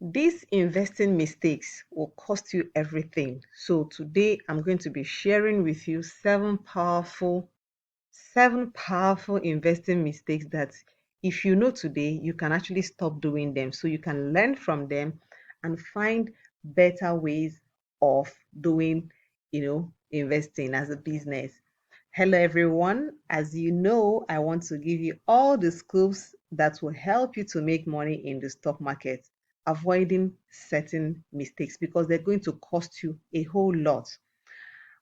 These investing mistakes will cost you everything. So today I'm going to be sharing with you seven powerful investing mistakes that if you know today, you can actually stop doing them. So you can learn from them and find better ways of doing, investing as a business. Hello, everyone. As you know, I want to give you all the scoops that will help you to make money in the stock market, avoiding certain mistakes because they're going to cost you a whole lot.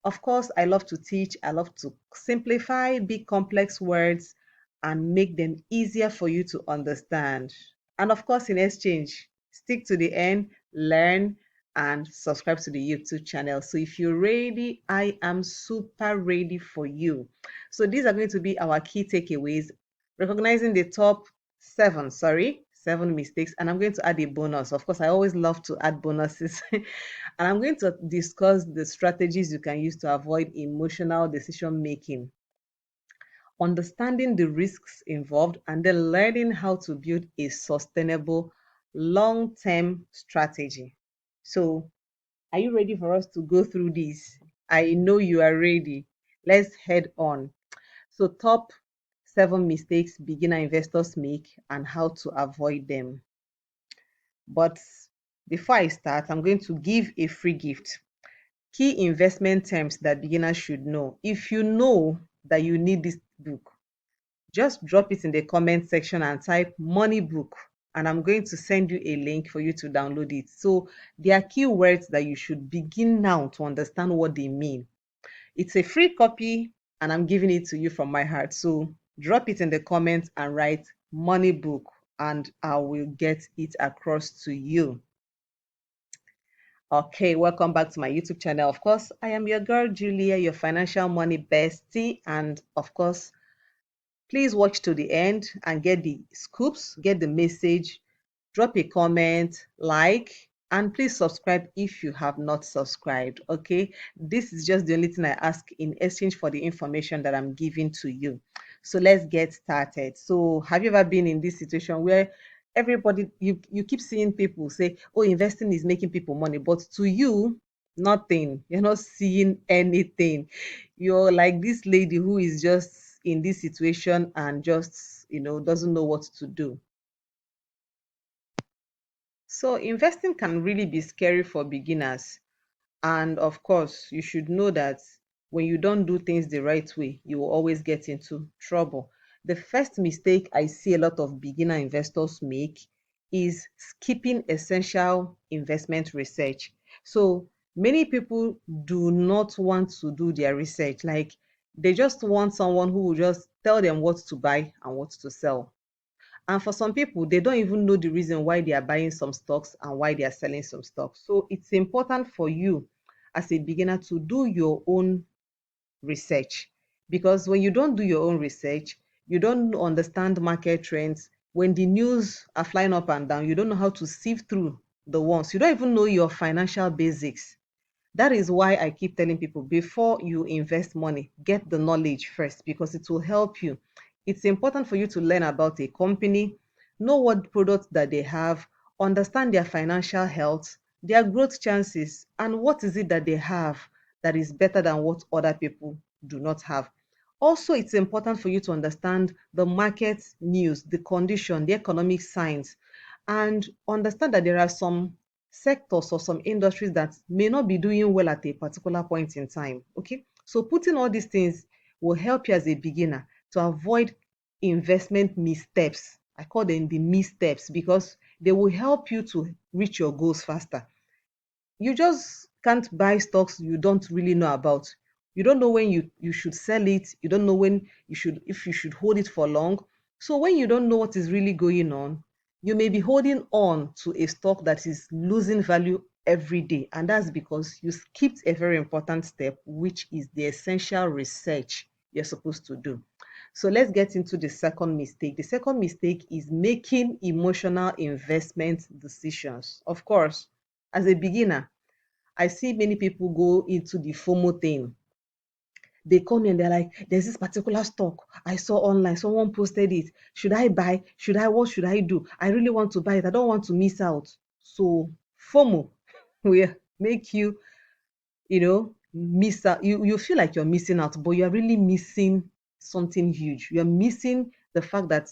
Of course, I love to teach, I love to simplify big complex words and make them easier for you to understand. And of course, in exchange, stick to the end, learn, and subscribe to the YouTube channel. So if you're ready, I am super ready for you. So these are going to be our key takeaways, recognizing the top seven mistakes, and I'm going to add a bonus. Of course, I always love to add bonuses. And I'm going to discuss the strategies you can use to avoid emotional decision making, understanding the risks involved, and then learning how to build a sustainable long term strategy. So, are you ready for us to go through this? I know you are ready. Let's head on. So, top seven mistakes beginner investors make and how to avoid them. But before I start, I'm going to give a free gift. Key investment terms that beginners should know. If you know that you need this book, just drop it in the comment section and type money book, and I'm going to send you a link for you to download it. So there are keywords that you should begin now to understand what they mean. It's a free copy and I'm giving it to you from my heart. So drop it in the comments and write money book and I will get it across to you. Okay, welcome back to my YouTube channel. Of course, I am your girl Julia, your financial money bestie. And of course, please watch to the end and get the scoops, get the message, drop a comment, like, and please subscribe if you have not subscribed. Okay, this is just the only thing I ask in exchange for the information that I'm giving to you. So let's get started. So, have you ever been in this situation where everybody you keep seeing people say, oh, investing is making people money, but to you, nothing. You're not seeing anything. You're like this lady who is just in this situation and just doesn't know what to do. So investing can really be scary for beginners. And of course, you should know that when you don't do things the right way, you will always get into trouble. The first mistake I see a lot of beginner investors make is skipping essential investment research. So many people do not want to do their research. Like they just want someone who will just tell them what to buy and what to sell. And for some people, they don't even know the reason why they are buying some stocks and why they are selling some stocks. So it's important for you as a beginner to do your own research. Because when you don't do your own research, you don't understand market trends. When the news are flying up and down, you don't know how to sift through the ones. You don't even know your financial basics. That is why I keep telling people before you invest money, get the knowledge first because it will help you. It's important for you to learn about a company, know what products that they have, understand their financial health, their growth chances, and what is it that they have that is better than what other people do not have. Also, it's important for you to understand the market news, the condition, the economic signs, and understand that there are some sectors or some industries that may not be doing well at a particular point in time. Okay, so putting all these things will help you as a beginner to avoid investment missteps. I call them the missteps because they will help you to reach your goals faster. You just can't buy stocks you don't really know about. You don't know when you should sell it. You don't know when you should, if you should hold it for long. So when you don't know what is really going on, you may be holding on to a stock that is losing value every day, and that's because you skipped a very important step, which is the essential research you're supposed to do. So let's get into the second mistake. The second mistake is making emotional investment decisions. Of course, as a beginner, I see many people go into the FOMO thing. They come in, they're like, there's this particular stock I saw online. Someone posted it. Should I buy? Should I? What should I do? I really want to buy it. I don't want to miss out. So FOMO will make you, miss out. You feel like you're missing out, but you're really missing something huge. You're missing the fact that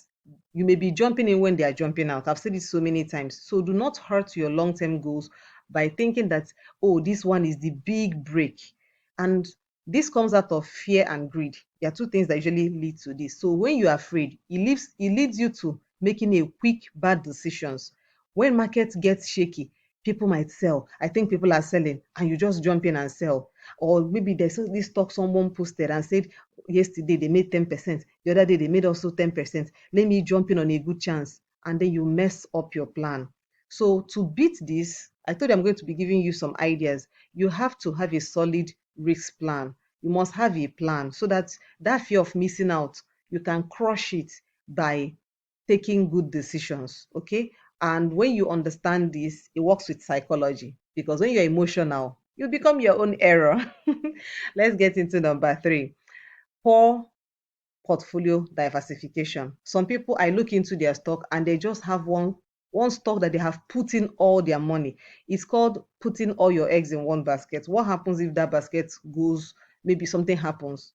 you may be jumping in when they are jumping out. I've said it so many times. So do not hurt your long-term goals by thinking that, oh, this one is the big break. And this comes out of fear and greed. There are two things that usually lead to this. So when you're afraid, it leads you to making a quick bad decisions. When market gets shaky, people might sell. I think people are selling, and you just jump in and sell. Or maybe there's this stock someone posted and said yesterday they made 10%, the other day they made also 10%. Let me jump in on a good chance, and then you mess up your plan. So to beat this, I told you I'm going to be giving you some ideas. You have to have a solid risk plan. You must have a plan so that that fear of missing out, you can crush it by taking good decisions. Okay. And when you understand this, it works with psychology, because when you're emotional, you become your own error. Let's get into number three: poor portfolio diversification. Some people, I look into their stock and they just have one stock that they have put in all their money. It's called putting all your eggs in one basket. What happens if that basket goes, maybe something happens?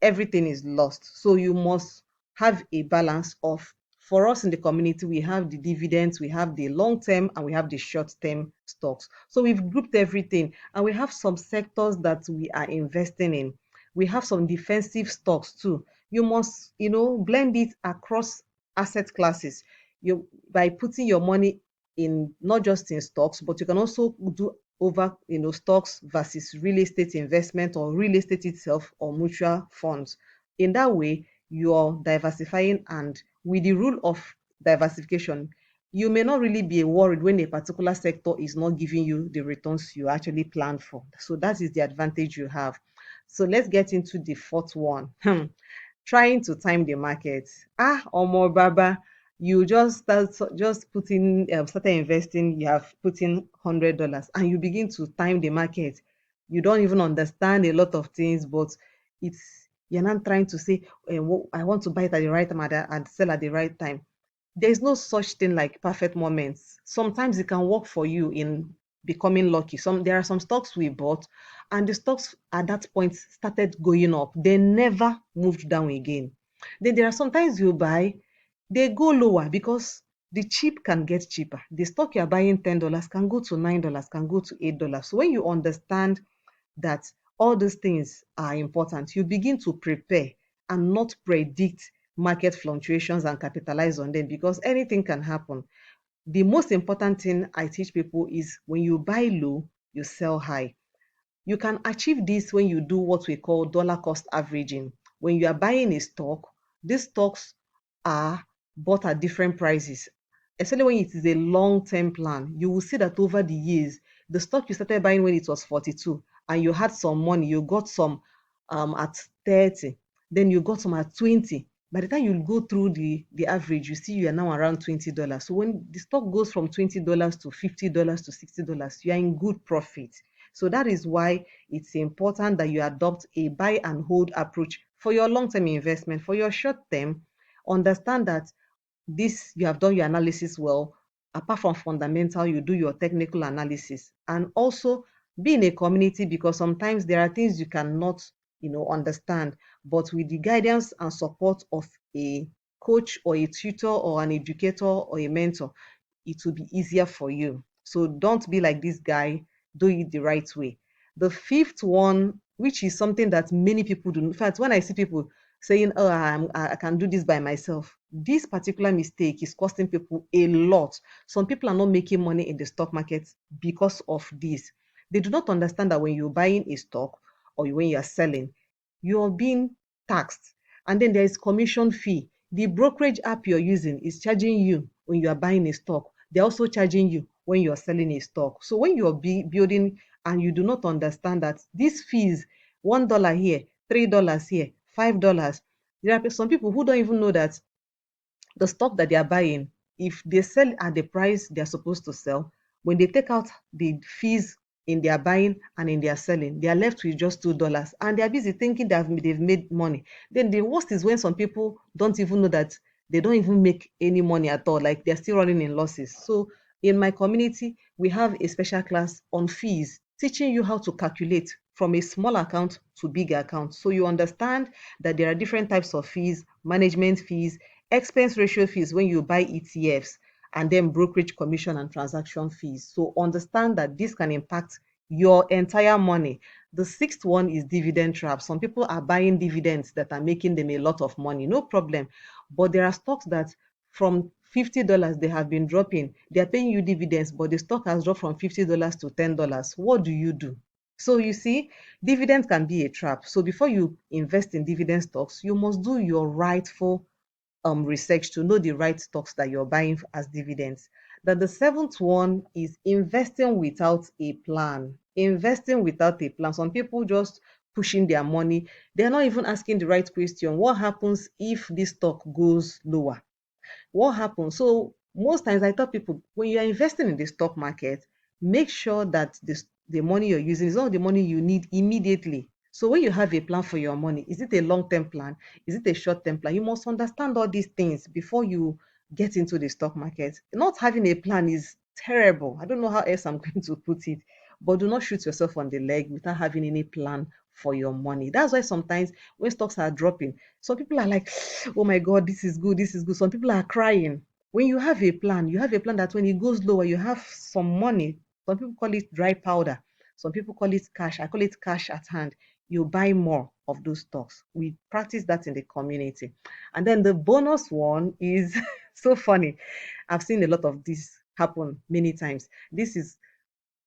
Everything is lost. So you must have a balance of, for us in the community, we have the dividends, we have the long term, and we have the short term stocks. So we've grouped everything, and we have some sectors that we are investing in. We have some defensive stocks too. You must, blend it across asset classes. You By putting your money in, not just in stocks, but you can also do over, stocks versus real estate investment, or real estate itself, or mutual funds. In that way, you're diversifying, and with the rule of diversification, you may not really be worried when a particular sector is not giving you the returns you actually planned for. So that is the advantage you have. So let's get into the fourth one. Trying to time the market. Omo Baba, you just putting started investing, you have put in $100, and you begin to time the market. You don't even understand a lot of things, but you're not trying to say, I want to buy it at the right time and sell at the right time. There's no such thing like perfect moments. Sometimes it can work for you in becoming lucky. There are some stocks we bought, and the stocks at that point started going up. They never moved down again. Then there are sometimes you buy, they go lower because the cheap can get cheaper. The stock you're buying $10 can go to $9, can go to $8. So when you understand that all these things are important, you begin to prepare and not predict market fluctuations and capitalize on them, because anything can happen. The most important thing I teach people is, when you buy low, you sell high. You can achieve this when you do what we call dollar cost averaging. When you are buying a stock, these stocks are bought at different prices. Especially when it is a long-term plan, you will see that over the years, the stock you started buying when it was 42, and you had some money, you got some at 30, then you got some at 20. By the time you go through the average, you see you are now around $20. So when the stock goes from $20 to $50 to $60, you are in good profit. So that is why it's important that you adopt a buy and hold approach for your long-term investment. For your short term, understand that this, you have done your analysis well. Apart from fundamental, you do your technical analysis, and also be in a community, because sometimes there are things you cannot understand, but with the guidance and support of a coach or a tutor or an educator or a mentor, it will be easier for you. So don't be like this guy, do it the right way. The fifth one, which is something that many people do, in fact, when I see people saying, oh, I can do this by myself, this particular mistake is costing people a lot. Some people are not making money in the stock market because of this. They do not understand that when you're buying a stock, or when you're selling, you're being taxed. And then there's commission fee. The brokerage app you're using is charging you when you are buying a stock. They're also charging you when you're selling a stock. So when you're building, and you do not understand that these fees, $1 here, $3 here, $5, there are some people who don't even know that the stock that they are buying, if they sell at the price they're supposed to sell, when they take out the fees in their buying and in their selling, they are left with just $2, and they are busy thinking that they've made money. Then the worst is when some people don't even know that they don't even make any money at all, like they're still running in losses. So In my community, we have a special class on fees, teaching you how to calculate from a small account to big account. So you understand that there are different types of fees, management fees, expense ratio fees when you buy ETFs, and then brokerage commission and transaction fees. So understand that this can impact your entire money. The sixth one is dividend trap. Some people are buying dividends that are making them a lot of money, no problem. But there are stocks that from $50 they have been dropping. They are paying you dividends, but the stock has dropped from $50 to $10. What do you do? So you see, dividends can be a trap. So before you invest in dividend stocks, you must do your rightful research to know the right stocks that you're buying as dividends. That the seventh one is investing without a plan. Investing without a plan. Some people just pushing their money. They're not even asking the right question. What happens if this stock goes lower? What happens? So most times I tell people, when you're investing in the stock market, make sure that the money you're using is not the money you need immediately. So when you have a plan for your money, is it a long-term plan? Is it a short-term plan? You must understand all these things before you get into the stock market. Not having a plan is terrible. I don't know how else I'm going to put it, but do not shoot yourself on the leg without having any plan for your money. That's why sometimes when stocks are dropping, some people are like, oh my God, this is good, this is good. Some people are crying. When you have a plan, you have a plan that when it goes lower, you have some money. Some people call it dry powder. Some people call it cash. I call it cash at hand. You buy more of those stocks. We practice that in the community. And then the bonus one is so funny. I've seen a lot of this happen many times. This is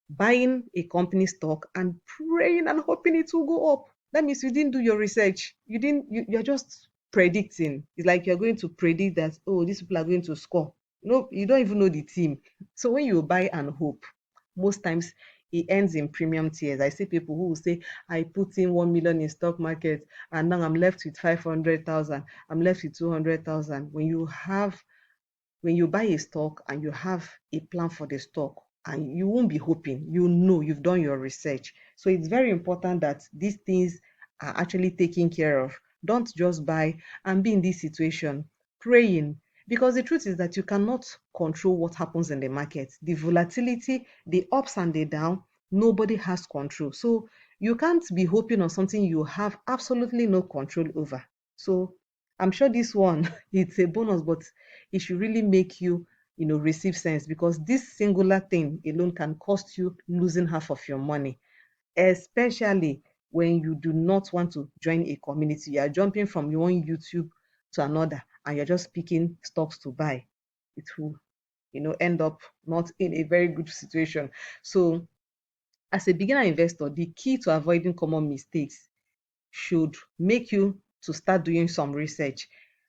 buying a company stock and praying and hoping it will go up. That means you didn't do your research. You're just predicting. It's like you're going to predict that, oh, these people are going to score. No, you don't even know the team. So when you buy and hope, most times it ends in premium tiers. I see people who will say, I put in 1 million in stock market and now I'm left with 500,000. I'm left with 200,000. When you buy a stock and you have a plan for the stock, and you won't be hoping, you know you've done your research. So it's very important that these things are actually taken care of. Don't just buy and be in this situation praying, because the truth is that you cannot control what happens in the market. The volatility, the ups and the down, nobody has control. So you can't be hoping on something you have absolutely no control over. So I'm sure this one it's a bonus, but it should really make you, receive sense, because this singular thing alone can cost you losing half of your money, especially when you do not want to join a community. You are jumping from one YouTube to another and you're just picking stocks to buy. It will, end up not in a very good situation. So as a beginner investor, the key to avoiding common mistakes should make you to start doing some research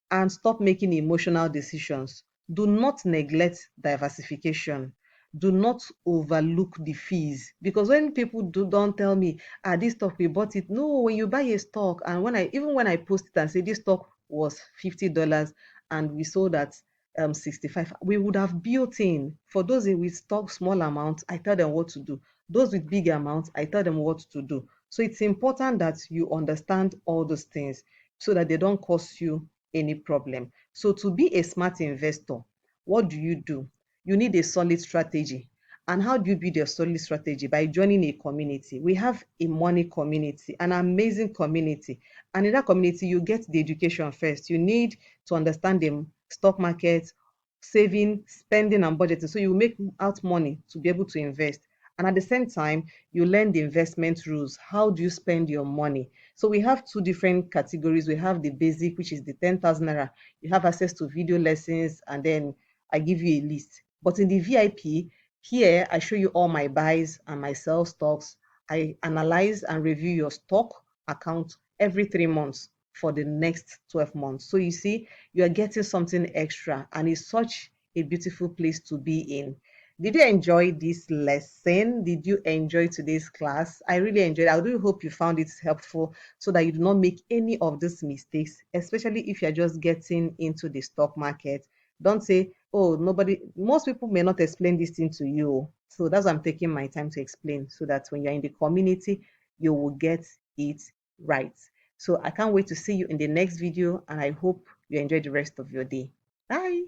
and stop making emotional decisions. Do not neglect diversification. Do not overlook the fees. Because when people don't tell me, this stock we bought it. No, when you buy a stock, and when I post it and say this stock was $50 and we sold at 65, we would have built in. For those with stock small amounts, I tell them what to do. Those with big amounts, I tell them what to do. So it's important that you understand all those things so that they don't cause you any problem. So to be a smart investor, what do? You need a solid strategy. And how do you build a solid strategy? By joining a community. We have a money community, an amazing community. And in that community, you get the education first. You need to understand the stock market, saving, spending, and budgeting. So you make out money to be able to invest. And at the same time, you learn the investment rules. How do you spend your money? So we have two different categories. We have the basic, which is the 10,000 naira. You have access to video lessons, and then I give you a list. But in the VIP, here I show you all my buys and my sell stocks. I analyze and review your stock account every 3 months for the next 12 months. So you see, you are getting something extra, and it's such a beautiful place to be in. Did you enjoy this lesson? Did you enjoy today's class? I really enjoyed it. I do hope you found it helpful so that you do not make any of these mistakes, especially if you're just getting into the stock market. Don't say, oh, most people may not explain this thing to you. So that's why I'm taking my time to explain, so that when you're in the community, you will get it right. So I can't wait to see you in the next video, and I hope you enjoy the rest of your day. Bye.